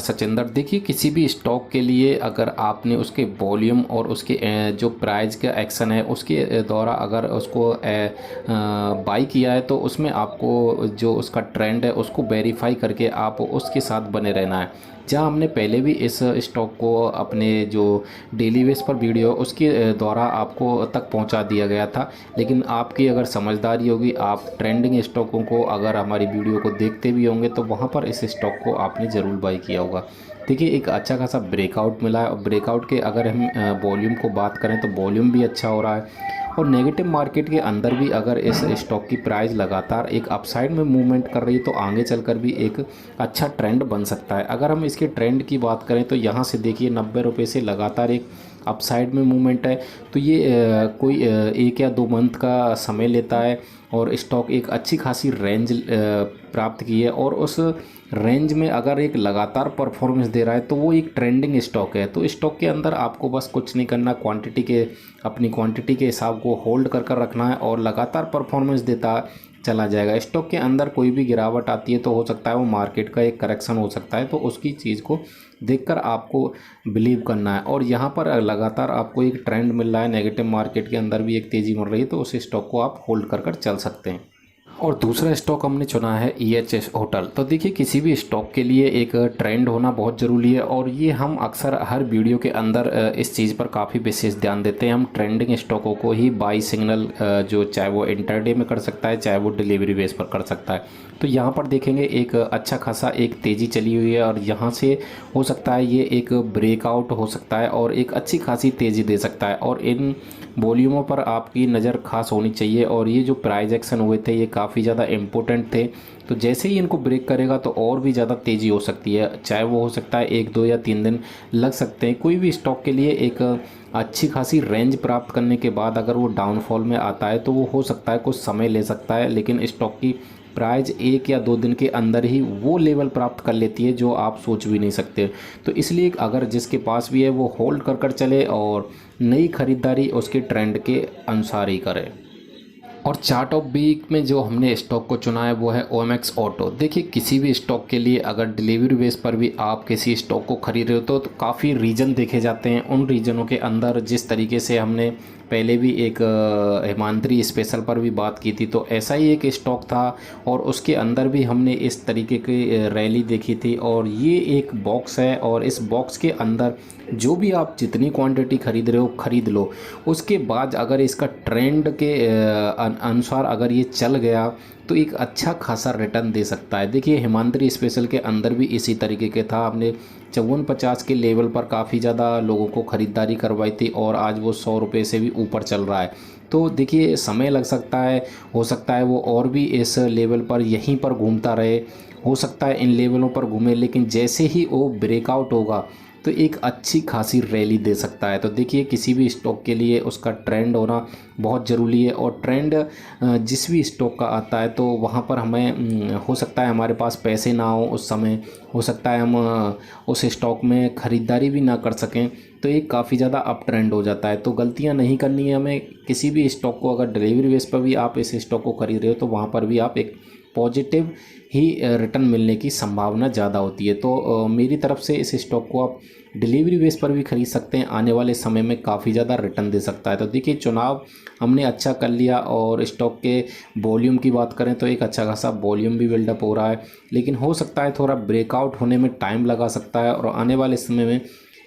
सचिंदर। देखिए किसी भी स्टॉक के लिए अगर आपने उसके वॉल्यूम और उसके जो प्राइस का एक्शन है उसके द्वारा अगर उसको बाई किया है तो उसमें आपको जो उसका ट्रेंड है उसको वेरीफाई करके आप उसके साथ बने रहना है। जहाँ हमने पहले भी इस स्टॉक को अपने जो डेली बेस पर वीडियो उसके द्वारा आपको तक पहुंचा दिया गया था, लेकिन आपकी अगर समझदारी होगी, आप ट्रेंडिंग स्टॉकों को अगर हमारी वीडियो को देखते भी होंगे तो वहाँ पर इस स्टॉक को आपने ज़रूर बाई किया होगा। देखिए एक अच्छा खासा ब्रेकआउट मिला है और ब्रेकआउट के अगर हम वॉल्यूम को बात करें तो वॉल्यूम भी अच्छा हो रहा है और नेगेटिव मार्केट के अंदर भी अगर इस स्टॉक की प्राइस लगातार एक अपसाइड में मूवमेंट कर रही है तो आगे चलकर भी एक अच्छा ट्रेंड बन सकता है। अगर हम इसके ट्रेंड की बात करें तो यहाँ से देखिए 90 रुपये से लगातार एक अपसाइड में मूवमेंट है, तो ये कोई 1 या 2 मंथ का समय लेता है और स्टॉक एक अच्छी खासी रेंज प्राप्त की है और उस रेंज में अगर एक लगातार परफॉर्मेंस दे रहा है तो वो एक ट्रेंडिंग स्टॉक है। तो स्टॉक के अंदर आपको बस कुछ नहीं करना, अपनी क्वांटिटी के हिसाब को होल्ड कर कर रखना है और लगातार परफॉर्मेंस देता चला जाएगा। स्टॉक के अंदर कोई भी गिरावट आती है तो हो सकता है वो मार्केट का एक करेक्शन हो सकता है, तो उसकी चीज़ को देखकर आपको बिलीव करना है। और यहाँ पर लगातार आपको एक ट्रेंड मिल रहा है, नेगेटिव मार्केट के अंदर भी एक तेज़ी मिल रही है, तो उस स्टॉक को आप होल्ड कर कर चल सकते हैं। और दूसरा स्टॉक हमने चुना है EHS होटल। तो देखिए किसी भी स्टॉक के लिए एक ट्रेंड होना बहुत ज़रूरी है और ये हम अक्सर हर वीडियो के अंदर इस चीज़ पर काफ़ी विशेष ध्यान देते हैं। हम ट्रेंडिंग स्टॉकों को ही बाई सिग्नल जो चाहे वो इंटरडे में कर सकता है चाहे वो डिलीवरी बेस पर कर सकता है। तो यहाँ पर देखेंगे एक अच्छा खासा एक तेज़ी चली हुई है और यहाँ से हो सकता है ये एक ब्रेकआउट हो सकता है और एक अच्छी खासी तेज़ी दे सकता है और इन वॉल्यूमों पर आपकी नज़र खास होनी चाहिए। और ये जो प्राइस एक्शन हुए थे ये काफ़ी ज़्यादा इम्पोर्टेंट थे, तो जैसे ही इनको ब्रेक करेगा तो और भी ज़्यादा तेज़ी हो सकती है, चाहे वो हो सकता है 1, 2 या 3 दिन लग सकते हैं। कोई भी स्टॉक के लिए एक अच्छी खासी रेंज प्राप्त करने के बाद अगर वो डाउनफॉल में आता है तो वो हो सकता है कुछ समय ले सकता है, लेकिन स्टॉक की प्राइस 1 या 2 दिन के अंदर ही वो लेवल प्राप्त कर लेती है जो आप सोच भी नहीं सकते। तो इसलिए अगर जिसके पास भी है वो होल्ड कर कर चले और नई खरीदारी उसके ट्रेंड के अनुसार ही करे। और चार्ट ऑफ वीक में जो हमने स्टॉक को चुना है वो है OMX ऑटो। देखिए किसी भी स्टॉक के लिए अगर डिलीवरी बेस पर भी आप किसी स्टॉक को खरीद रहे हो तो काफ़ी रीजन देखे जाते हैं। उन रीजनों के अंदर जिस तरीके से हमने पहले भी एक हिमांद्री स्पेशल पर भी बात की थी तो ऐसा ही एक स्टॉक था और उसके अंदर भी हमने इस तरीके की रैली देखी थी। और ये एक बॉक्स है और इस बॉक्स के अंदर जो भी आप जितनी क्वांटिटी खरीद रहे हो खरीद लो, उसके बाद अगर इसका ट्रेंड के अनुसार अगर ये चल गया तो एक अच्छा खासा रिटर्न दे सकता है। देखिए हिमांद्री स्पेशल के अंदर भी इसी तरीके के था, हमने 54-50 के लेवल पर काफ़ी ज़्यादा लोगों को ख़रीदारी करवाई थी और आज वो 100 रुपये से भी ऊपर चल रहा है। तो देखिए समय लग सकता है, हो सकता है वो और भी इस लेवल पर यहीं पर घूमता रहे, हो सकता है इन लेवलों पर घूमे, लेकिन जैसे ही वो ब्रेकआउट होगा तो एक अच्छी खासी रैली दे सकता है। तो देखिए किसी भी स्टॉक के लिए उसका ट्रेंड होना बहुत ज़रूरी है और ट्रेंड जिस भी स्टॉक का आता है तो वहाँ पर हमें हो सकता है हमारे पास पैसे ना हो उस समय, हो सकता है हम उस स्टॉक में ख़रीदारी भी ना कर सकें, तो एक काफ़ी ज़्यादा अप ट्रेंड हो जाता है। तो गलतियाँ नहीं करनी है हमें। किसी भी स्टॉक को अगर डिलीवरी बेस पर भी आप इस स्टॉक को खरीद रहे हो तो वहाँ पर भी आप एक पॉजिटिव ही रिटर्न मिलने की संभावना ज़्यादा होती है। तो मेरी तरफ से इस स्टॉक को आप डिलीवरी बेस पर भी खरीद सकते हैं, आने वाले समय में काफ़ी ज़्यादा रिटर्न दे सकता है। तो देखिए चुनाव हमने अच्छा कर लिया और स्टॉक के वॉल्यूम की बात करें तो एक अच्छा खासा वॉल्यूम भी बिल्डअप हो रहा है, लेकिन हो सकता है थोड़ा ब्रेकआउट होने में टाइम लगा सकता है और आने वाले समय में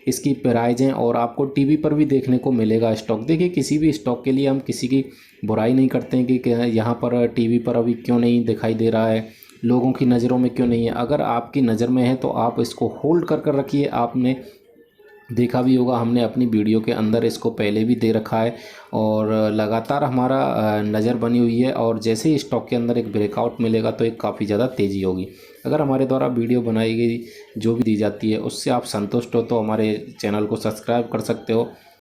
इसकी प्राइजें और आपको टीवी पर भी देखने को मिलेगा स्टॉक। देखिए किसी भी स्टॉक के लिए हम किसी की बुराई नहीं करते हैं कि यहाँ पर टीवी पर अभी क्यों नहीं दिखाई दे रहा है, लोगों की नज़रों में क्यों नहीं है। अगर आपकी नज़र में है तो आप इसको होल्ड कर कर रखिए। आपने देखा भी होगा हमने अपनी वीडियो के अंदर इसको पहले भी दे रखा है और लगातार हमारा नज़र बनी हुई है और जैसे ही स्टॉक के अंदर एक ब्रेकआउट मिलेगा तो एक काफ़ी ज़्यादा तेज़ी होगी। अगर हमारे द्वारा वीडियो बनाई गई जो भी दी जाती है उससे आप संतुष्ट हो तो हमारे चैनल को सब्सक्राइब कर सकते हो